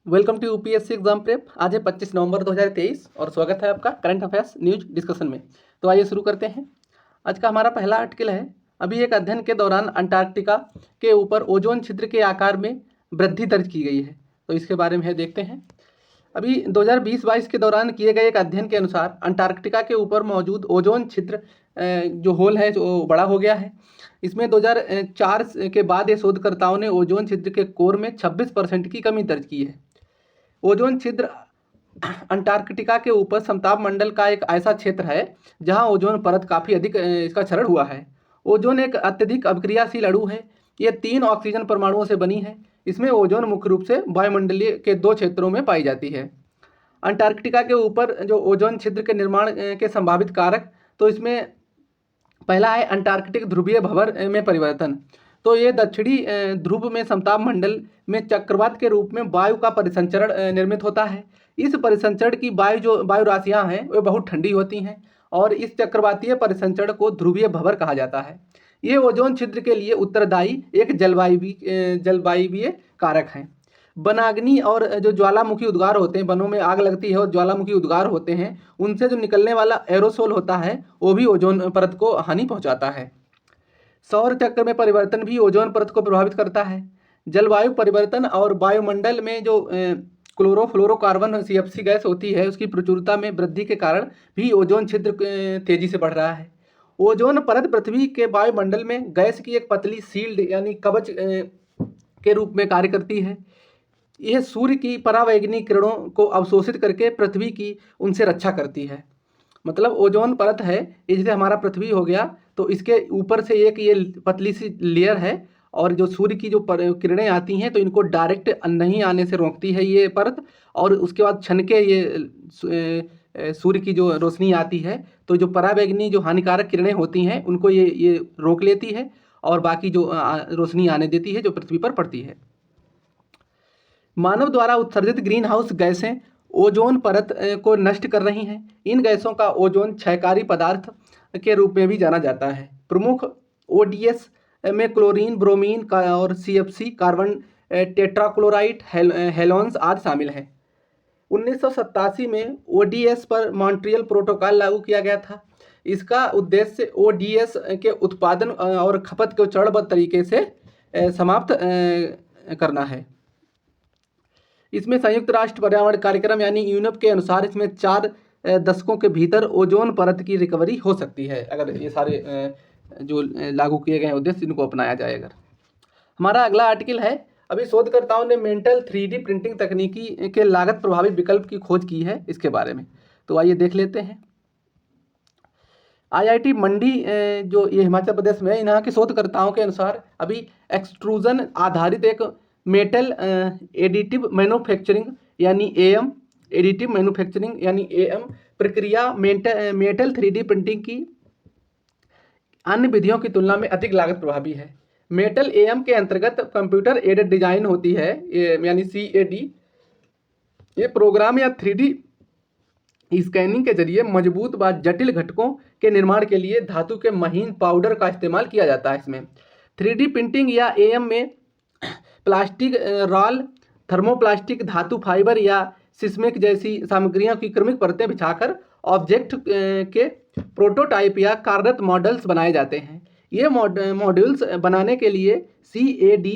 Welcome to UPSC exam prep. आज है 25 नवंबर 2023 और स्वागत है आपका करंट अफेयर्स न्यूज डिस्कशन में। तो आइए शुरू करते हैं। आज का हमारा पहला आर्टिकल है, अभी एक अध्ययन के दौरान अंटार्कटिका के ऊपर ओजोन छिद्र के आकार में वृद्धि दर्ज की गई है। तो इसके बारे में देखते हैं। अभी 2020-22 के दौरान किए गए एक अध्ययन के अनुसार अंटार्कटिका के ऊपर मौजूद ओजोन छिद्र जो होल है जो बड़ा हो गया है। इसमें 2004 के बाद ये शोधकर्ताओं ने ओजोन छिद्र के कोर में 26% की कमी दर्ज की है। ओजोन छिद्र अंटार्कटिका के ऊपर समताप मंडल का एक ऐसा क्षेत्र है जहां ओजोन परत काफ़ी अधिक इसका क्षरण हुआ है। ओजोन एक अत्यधिक अभिक्रियाशील अणु है। ये 3 ऑक्सीजन परमाणुओं से बनी है। इसमें ओजोन मुख्य रूप से वायुमंडलीय के 2 क्षेत्रों में पाई जाती है। अंटार्कटिका के ऊपर जो ओजोन छिद्र के निर्माण के संभावित कारक, तो इसमें पहला है अंटार्कटिक ध्रुवीय भंवर में परिवर्तन। तो ये दक्षिणी ध्रुव में समताप मंडल में चक्रवात के रूप में वायु का परिसंचरण निर्मित होता है। इस परिसंचरण की वायु राशियाँ हैं वे बहुत ठंडी होती हैं और इस चक्रवातीय परिसंचरण को ध्रुवीय भंवर कहा जाता है। ये ओजोन छिद्र के लिए उत्तरदायी एक जलवायवीय कारक हैं। वनाग्नि और जो ज्वालामुखी उद्गार होते हैं, वनों में आग लगती है और ज्वालामुखी उद्गार होते हैं, उनसे जो निकलने वाला एरोसोल होता है वो भी ओजोन परत को हानि पहुंचाता है। सौर चक्र में परिवर्तन भी ओजोन परत को प्रभावित करता है। जलवायु परिवर्तन और वायुमंडल में जो क्लोरोफ्लोरोकार्बन CFC गैस होती है उसकी प्रचुरता में वृद्धि के कारण भी ओजोन छिद्र तेजी से बढ़ रहा है। ओजोन परत पृथ्वी के वायुमंडल में गैस की एक पतली सील्ड यानी कवच के रूप में कार्य करती है। यह सूर्य की परावैंगनी किरणों को अवशोषित करके पृथ्वी की उनसे रक्षा करती है। मतलब ओजोन परत है, ये जैसे हमारा पृथ्वी हो गया, तो इसके ऊपर से एक ये पतली सी लेयर है और जो सूर्य की जो किरणें आती हैं तो इनको डायरेक्ट नहीं आने से रोकती है ये परत, और उसके बाद छन के ये सूर्य की जो रोशनी आती है तो जो परावैंगनी जो हानिकारक किरणें होती हैं उनको ये रोक लेती है और बाकी जो रोशनी आने देती है जो पृथ्वी पर पड़ती है। मानव द्वारा उत्सर्जित ग्रीन हाउस गैसें ओजोन परत को नष्ट कर रही हैं। इन गैसों का ओजोन क्षयकारी पदार्थ के रूप में भी जाना जाता है। प्रमुख ODS में क्लोरीन, ब्रोमीन का और CFC, कार्बन टेट्राक्लोराइड, हेलोन्स आदि शामिल हैं। 1987 में ODS पर मॉन्ट्रियल प्रोटोकॉल लागू किया गया था। इसका उद्देश्य ODS के उत्पादन और खपत को चरणबद्ध तरीके से समाप्त करना है। इसमें संयुक्त राष्ट्र पर्यावरण कार्यक्रम यानी यूनेप के अनुसार इसमें 4 दशकों के भीतर ओजोन परत की रिकवरी हो सकती है अगर ये सारे जो लागू किए गए उद्देश्य इनको अपनाया जाए। अगर हमारा अगला आर्टिकल है, अभी शोधकर्ताओं ने मेंटल 3D प्रिंटिंग तकनीकी के लागत प्रभावी विकल्प की खोज की है, इसके बारे में तो आइए देख लेते हैं। IIT मंडी जो ये हिमाचल प्रदेश में है, यहाँ के शोधकर्ताओं के अनुसार अभी एक्सट्रूजन आधारित एक मेटल एडिटिव मैन्युफैक्चरिंग यानी AM प्रक्रिया मेटल 3D प्रिंटिंग की अन्य विधियों की तुलना में अधिक लागत प्रभावी है। मेटल AM के अंतर्गत कंप्यूटर एडेड डिजाइन होती है यानी CAD। ये प्रोग्राम या 3D स्कैनिंग के जरिए मजबूत व जटिल घटकों के निर्माण के लिए धातु के महीन पाउडर का इस्तेमाल किया जाता है। इसमें 3D प्रिंटिंग या AM में प्लास्टिक रॉल, थर्मोप्लास्टिक, धातु फाइबर या सिस्मिक जैसी सामग्रियों की क्रमिक परतें बिछाकर ऑब्जेक्ट के प्रोटोटाइप या कार्यरत मॉडल्स बनाए जाते हैं। ये मॉड्यूल्स बनाने के लिए CAD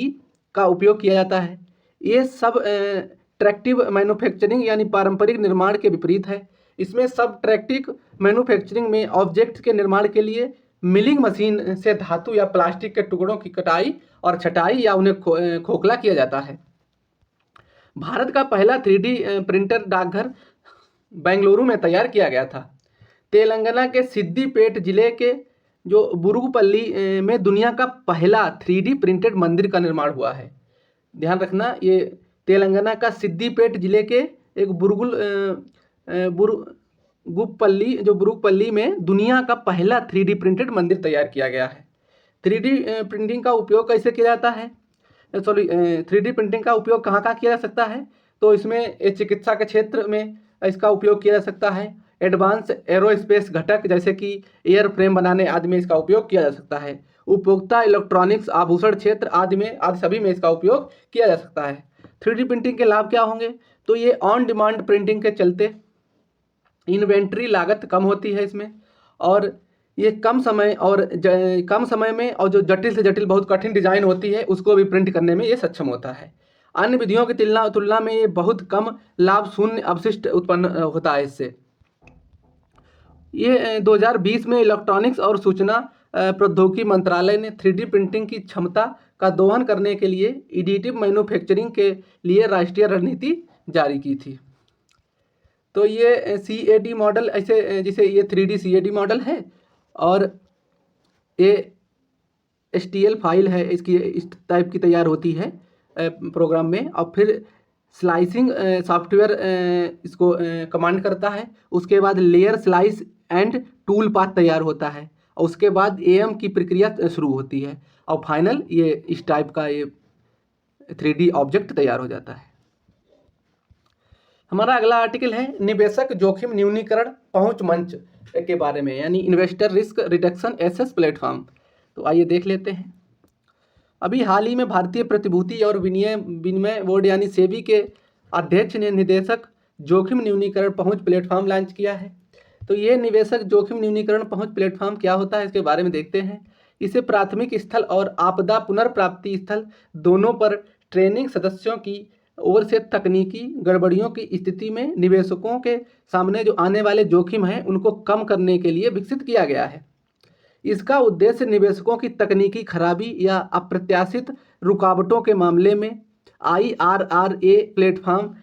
का उपयोग किया जाता है। ये सब ट्रैक्टिव मैन्युफैक्चरिंग यानी पारंपरिक निर्माण के विपरीत है। इसमें सब ट्रैक्टिव मैन्युफैक्चरिंग में ऑब्जेक्ट के निर्माण के लिए मिलिंग मशीन से धातु या प्लास्टिक के टुकड़ों की कटाई और छटाई या उन्हें खोखला किया जाता है। भारत का पहला 3D प्रिंटर डाकघर बेंगलुरु में तैयार किया गया था। तेलंगाना के सिद्दीपेट जिले के जो बुरुगपल्ली में दुनिया का पहला 3D प्रिंटेड मंदिर का निर्माण हुआ है। ध्यान रखना, ये तेलंगाना का सिद्दीपेट जिले के एक बुरुगपल्ली में दुनिया का पहला 3D प्रिंटेड मंदिर तैयार किया गया है। 3D प्रिंटिंग का उपयोग कैसे किया जाता है, 3D प्रिंटिंग का उपयोग कहाँ कहाँ किया जा सकता है, तो इसमें चिकित्सा के क्षेत्र में इसका उपयोग किया जा सकता है। एडवांस एरोस्पेस घटक जैसे कि एयर फ्रेम बनाने आदि में इसका उपयोग किया जा सकता है। उपभोक्ता इलेक्ट्रॉनिक्स, आभूषण क्षेत्र आदि सभी में इसका उपयोग किया जा सकता है। 3D प्रिंटिंग के लाभ क्या होंगे? तो ये ऑन डिमांड प्रिंटिंग के चलते इन्वेंट्री लागत कम होती है इसमें, और ये कम समय में और जो जटिल से जटिल बहुत कठिन डिजाइन होती है उसको भी प्रिंट करने में ये सक्षम होता है। अन्य विधियों की तुलना में ये बहुत कम लाभ शून्य अवशिष्ट उत्पन्न होता है इससे। ये 2020 में इलेक्ट्रॉनिक्स और सूचना प्रौद्योगिकी मंत्रालय ने 3D प्रिंटिंग की क्षमता का दोहन करने के लिए एडिटिव मैन्युफैक्चरिंग के लिए राष्ट्रीय रणनीति जारी की थी। तो ये CAD मॉडल ऐसे, जिसे ये 3D CAD मॉडल है, और ये STL फाइल है इसकी, इस टाइप की तैयार होती है प्रोग्राम में, और फिर स्लाइसिंग सॉफ्टवेयर इसको कमांड करता है। उसके बाद layer slice and tool path तैयार होता है, और उसके बाद AM की प्रक्रिया शुरू होती है, और फाइनल ये इस टाइप का ये 3D ऑब्जेक्ट तैयार हो जाता है। हमारा अगला आर्टिकल है निवेशक जोखिम न्यूनीकरण पहुंच मंच के बारे में, यानी investor risk reduction access platform. तो आइए देख लेते हैं। अभी हाल ही में भारतीय प्रतिभूति और विनिमय बोर्ड यानी सेबी के अध्यक्ष ने निवेशक जोखिम न्यूनीकरण पहुंच प्लेटफॉर्म लॉन्च किया है। तो ये निवेशक जोखिम न्यूनीकरण पहुंच प्लेटफॉर्म क्या होता है, इसके बारे में देखते हैं। इसे प्राथमिक स्थल और आपदा पुनर्प्राप्ति स्थल दोनों पर ट्रेनिंग सदस्यों की ओर से तकनीकी गड़बड़ियों की स्थिति में निवेशकों के सामने जो आने वाले जोखिम हैं उनको कम करने के लिए विकसित किया गया है। इसका उद्देश्य निवेशकों की तकनीकी खराबी या अप्रत्याशित रुकावटों के मामले में IRRA प्लेटफॉर्म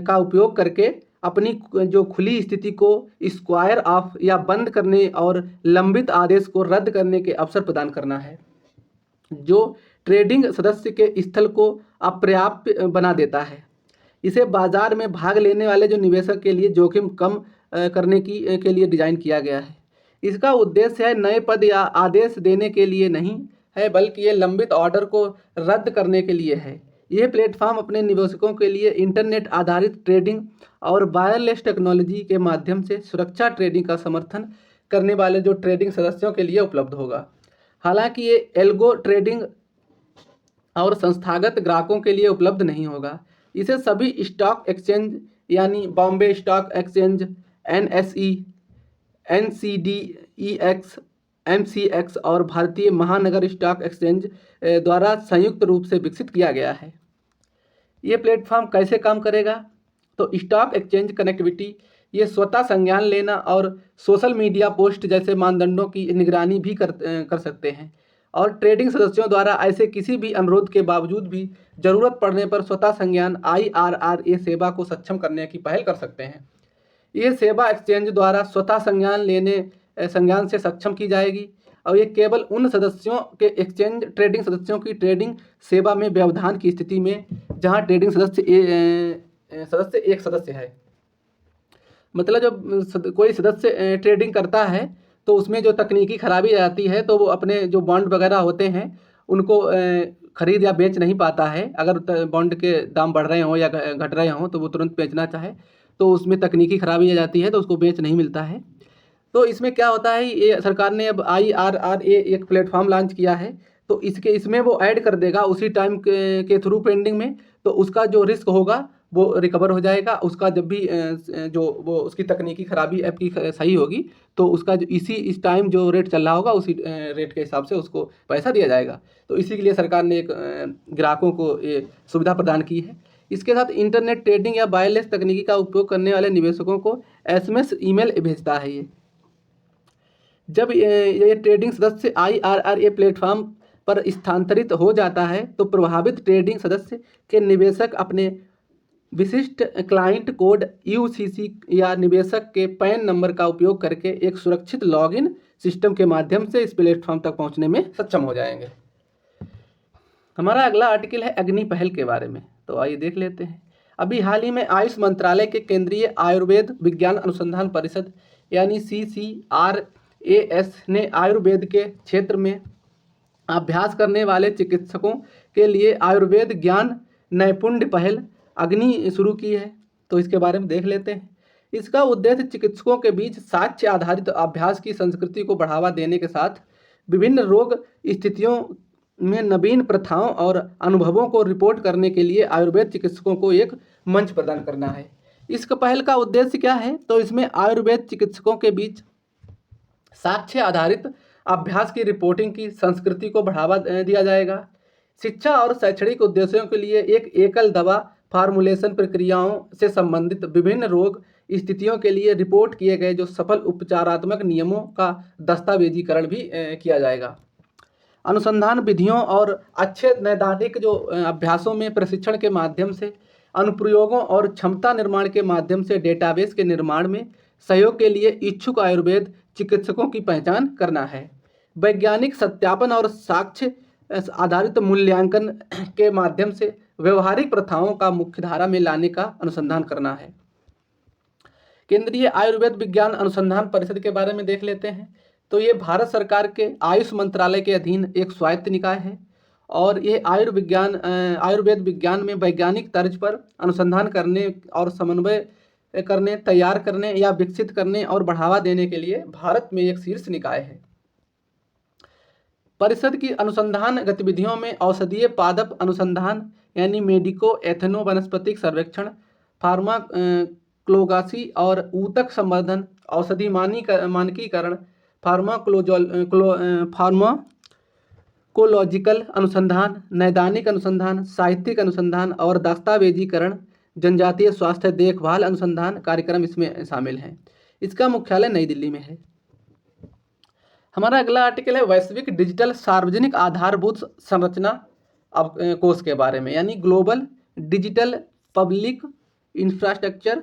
का उपयोग करके अपनी जो खुली स्थिति को स्क्वायर ऑफ या बंद करने और लंबित आदेश को रद्द करने के अवसर प्रदान करना है, जो ट्रेडिंग सदस्य के स्थल को अपर्याप्त बना देता है। इसे बाजार में भाग लेने वाले जो निवेशक के लिए जोखिम कम करने के लिए डिजाइन किया गया है। इसका उद्देश्य है नए पद या आदेश देने के लिए नहीं है, बल्कि ये लंबित ऑर्डर को रद्द करने के लिए है। यह प्लेटफॉर्म अपने निवेशकों के लिए इंटरनेट आधारित ट्रेडिंग और वायरलेस टेक्नोलॉजी के माध्यम से सुरक्षा ट्रेडिंग का समर्थन करने वाले जो ट्रेडिंग सदस्यों के लिए उपलब्ध होगा। हालांकि ये एल्गो ट्रेडिंग और संस्थागत ग्राहकों के लिए उपलब्ध नहीं होगा। इसे सभी स्टॉक एक्सचेंज यानी Bombay stock exchange, NSE, NCDEX, MCX और भारतीय महानगर स्टॉक एक्सचेंज द्वारा संयुक्त रूप से विकसित किया गया है। ये प्लेटफॉर्म कैसे काम करेगा? तो स्टॉक एक्सचेंज कनेक्टिविटी ये स्वतः संज्ञान लेना और सोशल मीडिया पोस्ट जैसे मानदंडों की निगरानी भी कर सकते हैं, और ट्रेडिंग सदस्यों द्वारा ऐसे किसी भी अनुरोध के बावजूद भी जरूरत पड़ने पर स्वतः संज्ञान IRRA सेवा को सक्षम करने की पहल कर सकते हैं। ये सेवा एक्सचेंज द्वारा स्वतः संज्ञान से सक्षम की जाएगी, और ये केवल उन सदस्यों के एक्सचेंज ट्रेडिंग सदस्यों की ट्रेडिंग सेवा में व्यवधान की स्थिति में जहां ट्रेडिंग सदस्य एक सदस्य है। मतलब जब कोई सदस्य ट्रेडिंग करता है तो उसमें जो तकनीकी खराबी आती है तो वो अपने जो बॉन्ड वगैरह होते हैं उनको खरीद या बेच नहीं पाता है। अगर बॉन्ड के दाम बढ़ रहे हों या घट रहे हों तो वो तुरंत बेचना चाहे तो उसमें तकनीकी खराबी आ जाती है तो उसको बेच नहीं मिलता है। तो इसमें क्या होता है, ये सरकार ने अब IRRA एक प्लेटफॉर्म लॉन्च किया है, तो इसमें वो ऐड कर देगा उसी टाइम के थ्रू पेंडिंग में, तो उसका जो रिस्क होगा वो रिकवर हो जाएगा। उसका जब भी उसकी तकनीकी खराबी ऐप की सही होगी तो उसका जो इस टाइम जो रेट चल रहा होगा उसी रेट के हिसाब से उसको पैसा दिया जाएगा। तो इसी के लिए सरकार ने एक ग्राहकों को ये सुविधा प्रदान की है। इसके साथ इंटरनेट ट्रेडिंग या वायरलेस तकनीकी का उपयोग करने वाले निवेशकों को SMS ईमेल भेजता है। ये जब ये ट्रेडिंग सदस्य IRRA प्लेटफॉर्म पर स्थानांतरित हो जाता है तो प्रभावित ट्रेडिंग सदस्य के निवेशक अपने विशिष्ट क्लाइंट कोड UCC या निवेशक के पैन नंबर का उपयोग करके एक सुरक्षित लॉगिन सिस्टम के माध्यम से इस प्लेटफॉर्म तक पहुंचने में सक्षम हो जाएंगे। हमारा अगला आर्टिकल है अग्नि पहल के बारे में, तो आइए देख लेते हैं। अभी हाल ही में आयुष मंत्रालय के केंद्रीय आयुर्वेद विज्ञान अनुसंधान परिषद यानी CCRAS ने आयुर्वेद के क्षेत्र में अभ्यास करने वाले चिकित्सकों के लिए आयुर्वेद ज्ञान नैपुण्य पहल अग्नि शुरू की है। तो इसके बारे में देख लेते हैं। इसका उद्देश्य चिकित्सकों के बीच साक्ष्य आधारित अभ्यास की संस्कृति को बढ़ावा देने के साथ विभिन्न रोग स्थितियों में नवीन प्रथाओं और अनुभवों को रिपोर्ट करने के लिए आयुर्वेद चिकित्सकों को एक मंच प्रदान करना है। इस पहल का उद्देश्य क्या है? तो इसमें आयुर्वेद चिकित्सकों के बीच साक्ष्य आधारित अभ्यास की रिपोर्टिंग की संस्कृति को बढ़ावा दिया जाएगा। शिक्षा और शैक्षणिक उद्देश्यों के लिए एक एकल दवा फार्मूलेशन प्रक्रियाओं से संबंधित विभिन्न रोग स्थितियों के लिए रिपोर्ट किए गए जो सफल उपचारात्मक नियमों का दस्तावेजीकरण भी किया जाएगा। अनुसंधान विधियों और अच्छे नैदानिक जो अभ्यासों में प्रशिक्षण के माध्यम से, अनुप्रयोगों और क्षमता निर्माण के माध्यम से डेटाबेस के निर्माण में सहयोग के लिए इच्छुक आयुर्वेद चिकित्सकों की पहचान करना है। वैज्ञानिक सत्यापन और साक्ष्य आधारित मूल्यांकन के माध्यम से व्यवहारिक प्रथाओं का मुख्यधारा में लाने का अनुसंधान करना है। केंद्रीय आयुर्वेद विज्ञान अनुसंधान परिषद के बारे में देख लेते हैं। तो ये भारत सरकार के आयुष मंत्रालय के अधीन एक स्वायत्त निकाय है और ये आयुर्वेद विज्ञान में वैज्ञानिक तर्ज पर अनुसंधान करने और समन्वय करने, तैयार करने या विकसित करने और बढ़ावा देने के लिए भारत में एक शीर्ष निकाय है। परिषद की अनुसंधान गतिविधियों में औषधीय पादप अनुसंधान यानी मेडिको एथनो वनस्पतिक सर्वेक्षण, फार्माकोलॉजी और ऊतक संवर्धन, औषधि मानकीकरण, फार्माकोलॉजिकल अनुसंधान, नैदानिक अनुसंधान, साहित्यिक अनुसंधान और दस्तावेजीकरण, जनजातीय स्वास्थ्य देखभाल अनुसंधान कार्यक्रम इसमें शामिल हैं। इसका मुख्यालय नई दिल्ली में है। हमारा अगला आर्टिकल है वैश्विक डिजिटल सार्वजनिक आधारभूत संरचना कोष के बारे में, यानी global digital public infrastructure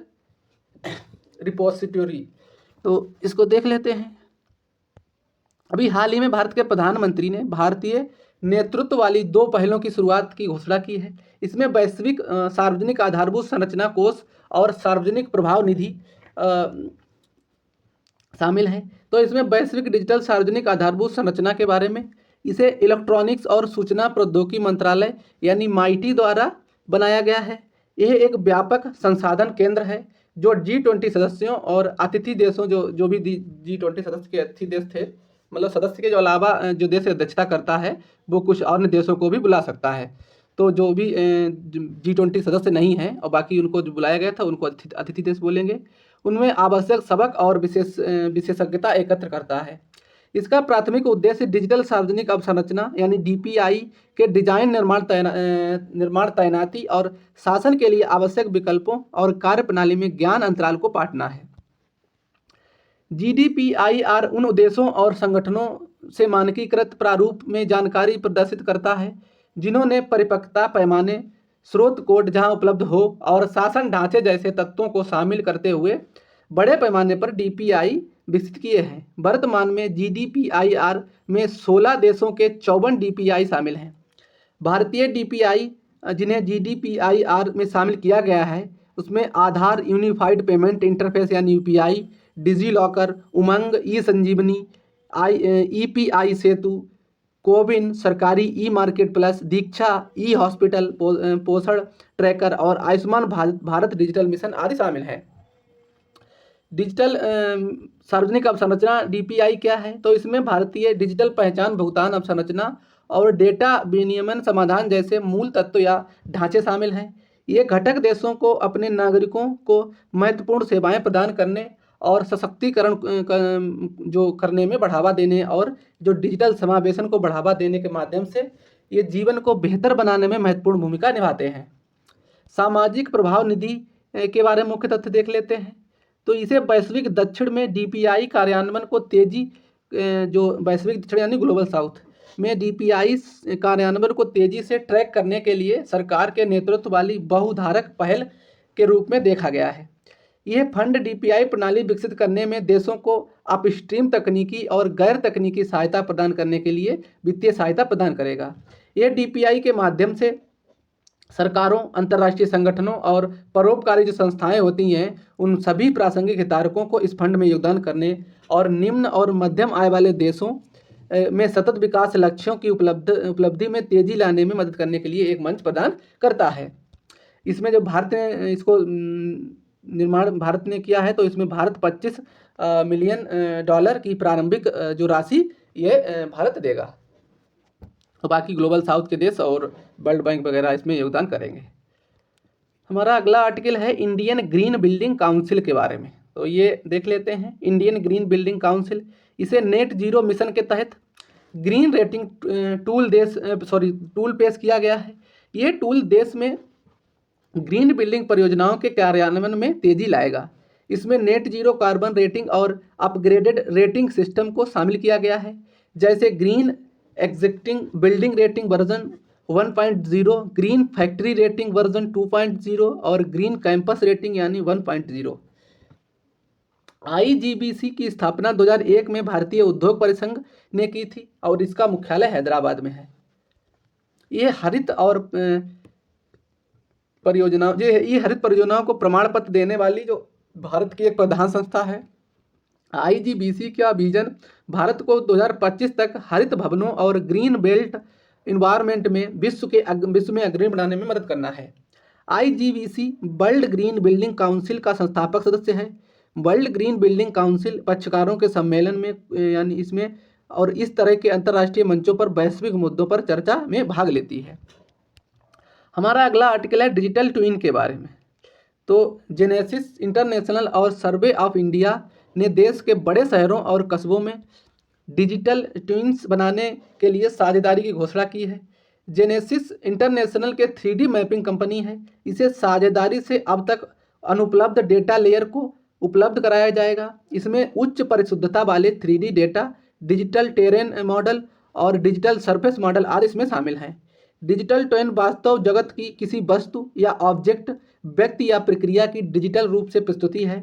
repository. तो इसको देख लेते हैं। अभी हाल ही में भारत के प्रधानमंत्री ने भारतीय नेतृत्व वाली 2 पहलों की शुरुआत की घोषणा की है। इसमें वैश्विक सार्वजनिक आधारभूत संरचना कोष और सार्वजनिक प्रभाव निधि शामिल है। तो इसमें वैश्विक डिजिटल सार्वजनिक आधारभूत संरचना के बारे में इसे इलेक्ट्रॉनिक्स और सूचना प्रौद्योगिकी मंत्रालय यानी माइटी द्वारा बनाया गया है। यह एक व्यापक संसाधन केंद्र है जो G20 सदस्यों और अतिथि देशों जो भी G20 सदस्य के अतिथि देश थे, मतलब सदस्य के जो अलावा जो देश अध्यक्षता करता है वो कुछ अन्य देशों को भी बुला सकता है। तो जो भी G20 सदस्य नहीं हैं और बाकी उनको जो बुलाया गया था उनको अतिथि देश बोलेंगे, उनमें आवश्यक सबक और विशेषज्ञता एकत्र करता है। इसका प्राथमिक उद्देश्य डिजिटल सार्वजनिक अवसंरचना यानी DPI के डिजाइन, निर्माण, तैनाती और शासन के लिए आवश्यक विकल्पों और कार्यप्रणाली में ज्ञान अंतराल को पाटना है। GDPIR उन उद्देश्यों और संगठनों से मानकीकृत प्रारूप में जानकारी प्रदर्शित करता है जिन्होंने परिपक्वता पैमाने, स्रोत कोड जहां उपलब्ध हो और शासन ढांचे जैसे तत्वों को शामिल करते हुए बड़े पैमाने पर DPI विकसित किए हैं। वर्तमान में GDPIR में 16 देशों के 54 DPI शामिल हैं। भारतीय DPI जिन्हें GDPIR में शामिल किया गया है उसमें आधार यूनिफाइड पेमेंट इंटरफेस यानी UPI, डिजी लॉकर, उमंग, ई संजीवनी, EPI सेतु, कोविन, सरकारी ई मार्केट प्लस, दीक्षा, ई हॉस्पिटल, पोषण ट्रैकर और आयुष्मान भारत डिजिटल मिशन आदि शामिल हैं। डिजिटल सार्वजनिक अवसंरचना DPI क्या है? तो इसमें भारतीय डिजिटल पहचान भुगतान अवसंरचना और डेटा विनियमन समाधान जैसे मूल तत्व या ढांचे शामिल हैं। ये घटक देशों को अपने नागरिकों को महत्वपूर्ण सेवाएं प्रदान करने और सशक्तिकरण जो करने में बढ़ावा देने और जो डिजिटल समावेशन को बढ़ावा देने के माध्यम से ये जीवन को बेहतर बनाने में महत्वपूर्ण भूमिका निभाते हैं। सामाजिक प्रभाव निधि के बारे में मुख्य तथ्य देख लेते हैं। तो इसे वैश्विक दक्षिण में DPI कार्यान्वयन को तेजी, जो वैश्विक दक्षिण यानी ग्लोबल साउथ में DPI कार्यान्वयन को तेजी से ट्रैक करने के लिए सरकार के नेतृत्व वाली बहुधारक पहल के रूप में देखा गया है। यह फंड DPI प्रणाली विकसित करने में देशों को अपस्ट्रीम तकनीकी और गैर तकनीकी सहायता प्रदान करने के लिए वित्तीय सहायता प्रदान करेगा। यह DPI के माध्यम से सरकारों, अंतर्राष्ट्रीय संगठनों और परोपकारी जो संस्थाएं होती हैं उन सभी प्रासंगिक हितधारकों को इस फंड में योगदान करने और निम्न और मध्यम आय वाले देशों में सतत विकास लक्ष्यों की उपलब्धि में तेजी लाने में मदद करने के लिए एक मंच प्रदान करता है। इसमें जो भारत ने इसको निर्माण भारत ने किया है तो इसमें भारत $25 मिलियन की प्रारंभिक जो राशि ये भारत देगा। तो बाकी ग्लोबल साउथ के देश और वर्ल्ड बैंक वगैरह इसमें योगदान करेंगे। हमारा अगला आर्टिकल है इंडियन ग्रीन बिल्डिंग काउंसिल के बारे में। तो ये देख लेते हैं इंडियन ग्रीन बिल्डिंग काउंसिल। इसे नेट जीरो मिशन के तहत ग्रीन रेटिंग टूल पेश किया गया है। ये टूल देश में ग्रीन बिल्डिंग परियोजनाओं के कार्यान्वयन में तेजी लाएगा। इसमें नेट जीरो कार्बन रेटिंग और अपग्रेडेड रेटिंग सिस्टम को शामिल किया गया है, जैसे green existing building rating version 1.0, green factory rating version 2.0 और ग्रीन कैंपस रेटिंग यानी 1.0। IGBC की स्थापना 2001 में भारतीय उद्योग परिसंघ ने की थी और इसका मुख्यालय हैदराबाद में है। ये हरित परियोजनाओं को प्रमाण पत्र देने वाली जो भारत की एक प्रधान संस्था है। IGBC का विजन भारत को 2025 तक हरित भवनों और ग्रीन बेल्ट इन्वायरमेंट में विश्व में अग्रणी बनाने में मदद करना है। IGBC world green building council का संस्थापक सदस्य है। वर्ल्ड ग्रीन बिल्डिंग काउंसिल पक्षकारों के सम्मेलन में यानी इसमें और इस तरह के अंतर्राष्ट्रीय मंचों पर वैश्विक मुद्दों पर चर्चा में भाग लेती है। हमारा अगला आर्टिकल है डिजिटल ट्विन के बारे में। तो जेनेसिस इंटरनेशनल और सर्वे ऑफ इंडिया ने देश के बड़े शहरों और कस्बों में डिजिटल ट्विन्स बनाने के लिए साझेदारी की घोषणा की है। जेनेसिस इंटरनेशनल के 3D मैपिंग कंपनी है। इसे साझेदारी से अब तक अनुपलब्ध डेटा लेयर को उपलब्ध कराया जाएगा। इसमें उच्च परिशुद्धता वाले 3D data, digital terrain model और डिजिटल सरफेस मॉडल आदि इसमें शामिल हैं। डिजिटल ट्विन वास्तव जगत की किसी वस्तु या ऑब्जेक्ट, व्यक्ति या प्रक्रिया की डिजिटल रूप से प्रस्तुति है।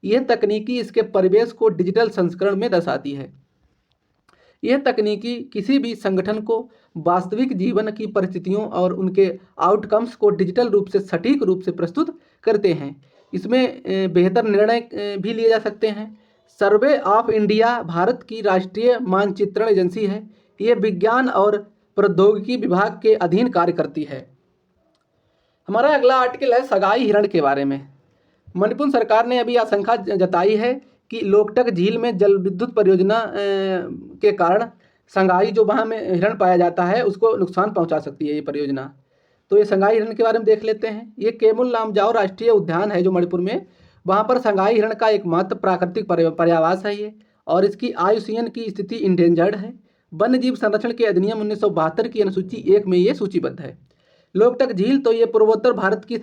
यह तकनीकी इसके परिवेश को डिजिटल संस्करण में दर्शाती है। यह तकनीकी किसी भी संगठन को वास्तविक जीवन की परिस्थितियों और उनके आउटकम्स को डिजिटल रूप से सटीक रूप से प्रस्तुत करते हैं। इसमें बेहतर निर्णय भी लिए जा सकते हैं। सर्वे ऑफ इंडिया भारत की राष्ट्रीय मानचित्रण एजेंसी है। ये विज्ञान और प्रौद्योगिकी विभाग के अधीन कार्य करती है। हमारा अगला आर्टिकल है सगाई हिरण के बारे में। मणिपुर सरकार ने अभी आशंका जताई है कि लोकटक झील में जल विद्युत परियोजना के कारण संगाई जो वहाँ में हिरण पाया जाता है उसको नुकसान पहुँचा सकती है ये परियोजना। तो ये संगाई हिरण के बारे में देख लेते हैं। ये केमुल लामजाओ राष्ट्रीय उद्यान है जो मणिपुर में, वहाँ पर संगाई हिरण का एकमात्र प्राकृतिक पर्यावास है ये, और इसकी IUCN की स्थिति इंडेंजर्ड है। वन्य जीव संरक्षण के अधिनियम 1972 की अनुसूची 1 में ये सूचीबद्ध है। लोकटक झील तो ये पूर्वोत्तर भारत की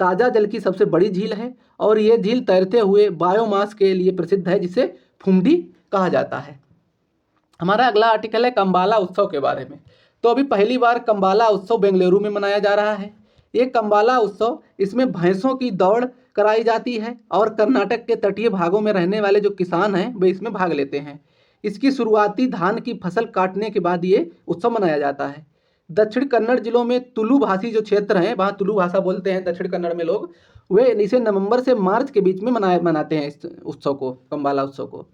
ताज़ा जल की सबसे बड़ी झील है और ये झील तैरते हुए बायोमास के लिए प्रसिद्ध है जिसे फुमडी कहा जाता है। हमारा अगला आर्टिकल है कंबाला उत्सव के बारे में। तो अभी पहली बार कंबाला उत्सव बेंगलुरु में मनाया जा रहा है। ये कंबाला उत्सव, इसमें भैंसों की दौड़ कराई जाती है और कर्नाटक के तटीय भागों में रहने वाले जो किसान हैं वे इसमें भाग लेते हैं। इसकी शुरुआती धान की फसल काटने के बाद ये उत्सव मनाया जाता है। दक्षिण कन्नड़ जिलों में तुलु भाषी जो क्षेत्र हैं, वहाँ तुलु भाषा बोलते हैं दक्षिण कन्नड़ में लोग, वे इसे नवंबर से मार्च के बीच में मनाते हैं इस उत्सव को, कंबाला उत्सव को।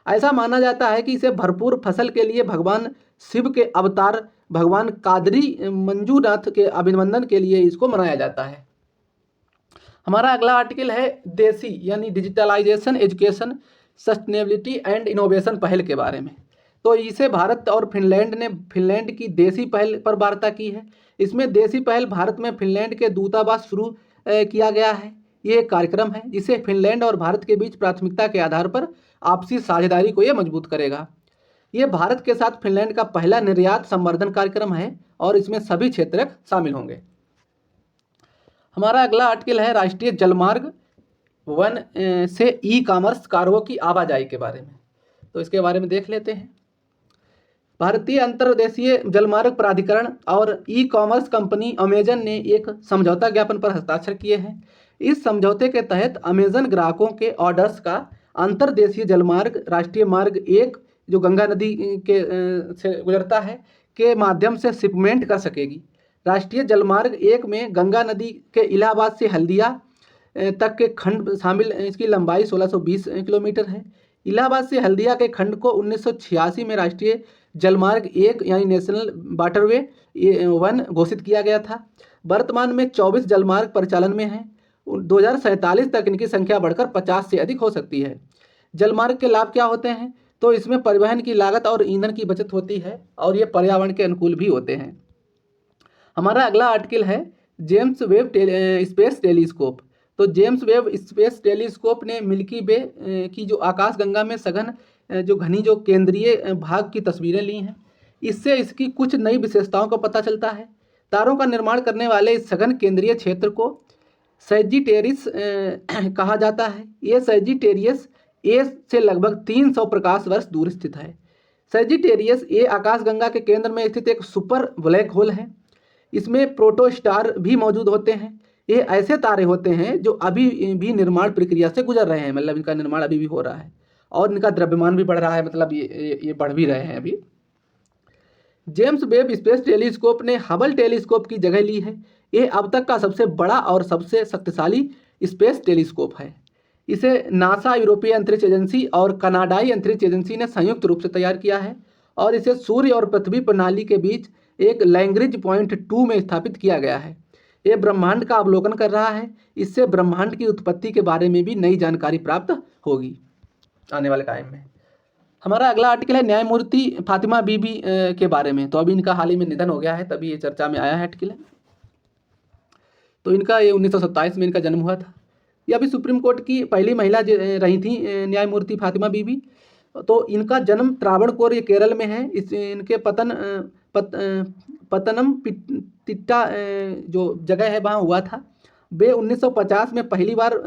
ऐसा माना जाता है कि इसे भरपूर फसल के लिए भगवान शिव के अवतार भगवान कादरी मंजूनाथ के अभिनंदन के लिए इसको मनाया जाता है। हमारा अगला आर्टिकल है देसी यानी digitalisation, education, sustainability and innovation पहल के बारे में। तो इसे भारत और फिनलैंड ने फिनलैंड की देसी पहल पर वार्ता की है। इसमें देसी पहल भारत में फिनलैंड के दूतावास शुरू किया गया है। ये एक कार्यक्रम है जिसे फिनलैंड और भारत के बीच प्राथमिकता के आधार पर आपसी साझेदारी को ये मजबूत करेगा। ये भारत के साथ फिनलैंड का पहला निर्यात संवर्धन कार्यक्रम है और इसमें सभी क्षेत्रक शामिल होंगे। हमारा अगला आर्टिकल है राष्ट्रीय जलमार्ग 1 से ई-कॉमर्स कार्गो की आवाजाही के बारे में। तो इसके बारे में देख लेते हैं। भारतीय अंतर्देशीय जलमार्ग प्राधिकरण और ई-कॉमर्स कंपनी अमेजन ने एक समझौता ज्ञापन पर हस्ताक्षर किए हैं। इस समझौते के तहत अमेजन ग्राहकों के ऑर्डर्स का अंतर्देशीय जलमार्ग राष्ट्रीय मार्ग 1 जो गंगा नदी के से गुजरता है के माध्यम से शिपमेंट कर सकेगी। राष्ट्रीय जलमार्ग 1 में गंगा नदी के इलाहाबाद से हल्दिया तक के खंड शामिल। इसकी लंबाई 1620 किलोमीटर है। इलाहाबाद से हल्दिया के खंड को 1986 में राष्ट्रीय जलमार्ग 1 यानी नेशनल वाटरवे 1 घोषित किया गया था। वर्तमान में 24 जलमार्ग परिचालन में हैं। 2047 तक इनकी संख्या बढ़कर 50 से अधिक हो सकती है। जलमार्ग के लाभ क्या होते हैं? तो इसमें परिवहन की लागत और ईंधन की बचत होती है और ये पर्यावरण के अनुकूल भी होते हैं। हमारा अगला आर्टिकल है जेम्स वेब स्पेस टेलीस्कोप। तो जेम्स वेब स्पेस टेलीस्कोप ने मिल्की वे की जो आकाशगंगा में सघन जो घनी जो केंद्रीय भाग की तस्वीरें ली हैं। इससे इसकी कुछ नई विशेषताओं का पता चलता है। तारों का निर्माण करने वाले इस सघन केंद्रीय क्षेत्र को सैजिटेरिस कहा जाता है। ये सैजिटेरियस ए से लगभग 300 प्रकाश वर्ष दूर स्थित है। सैजिटेरियस ए आकाशगंगा के केंद्र में स्थित एक सुपर ब्लैक होल है। इसमें प्रोटोस्टार भी मौजूद होते हैं। ये ऐसे तारे होते हैं जो अभी भी निर्माण प्रक्रिया से गुजर रहे हैं, मतलब इनका निर्माण अभी भी हो रहा है और इनका द्रव्यमान भी बढ़ रहा है, मतलब ये बढ़ भी रहे हैं अभी। जेम्स वेब स्पेस टेलीस्कोप ने हबल टेलीस्कोप की जगह ली है। ये अब तक का सबसे बड़ा और सबसे शक्तिशाली स्पेस टेलीस्कोप है। इसे नासा, यूरोपीय अंतरिक्ष एजेंसी और कनाडाई अंतरिक्ष एजेंसी ने संयुक्त रूप से तैयार किया है और इसे सूर्य और पृथ्वी प्रणाली के बीच एक लैग्रेंज पॉइंट 2 में स्थापित किया गया है। यह ब्रह्मांड का अवलोकन कर रहा है। इससे ब्रह्मांड की उत्पत्ति के बारे में भी नई जानकारी प्राप्त होगी आने वाले टाइम में। हमारा अगला आर्टिकल है न्यायमूर्ति फातिमा बीबी के बारे में। तो अभी इनका हाल ही में निधन हो गया है, तभी ये चर्चा में आया है आर्टिकल। तो इनका ये 1927 में इनका जन्म हुआ था। ये अभी सुप्रीम कोर्ट की पहली महिला रही थी न्यायमूर्ति फातिमा बीबी। तो इनका जन्म त्रावणकोर, ये केरल में है। इनके पतनमतिट्टा जो जगह है वहाँ हुआ था। वे 1950 में पहली बार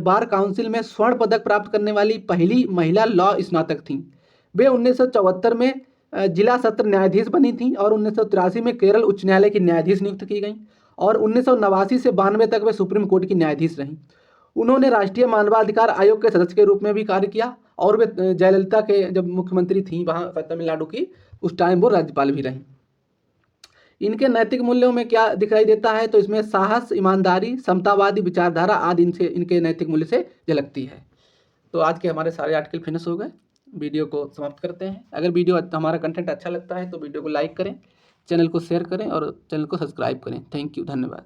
बार काउंसिल में स्वर्ण पदक प्राप्त करने वाली पहली महिला लॉ स्नातक थीं। वे 1974 में जिला सत्र न्यायाधीश बनी थीं और 1983 में केरल उच्च न्यायालय की न्यायाधीश नियुक्त की गईं और 1989 से 92 तक वे सुप्रीम कोर्ट की न्यायाधीश रहीं। उन्होंने राष्ट्रीय मानवाधिकार आयोग के सदस्य के रूप में भी कार्य किया और वे जयललिता के जब मुख्यमंत्री थीं वहाँ तमिलनाडु की, उस टाइम वो राज्यपाल भी रहीं। इनके नैतिक मूल्यों में क्या दिखाई देता है? तो इसमें साहस, ईमानदारी, समतावादी विचारधारा आदि इनके नैतिक मूल्य से झलकती है। तो आज के हमारे सारे आर्टिकल फिनिश हो गए। वीडियो को समाप्त करते हैं। अगर वीडियो हमारा कंटेंट अच्छा लगता है तो वीडियो को लाइक करें, चैनल को शेयर करें और चैनल को सब्सक्राइब करें। थैंक यू, धन्यवाद।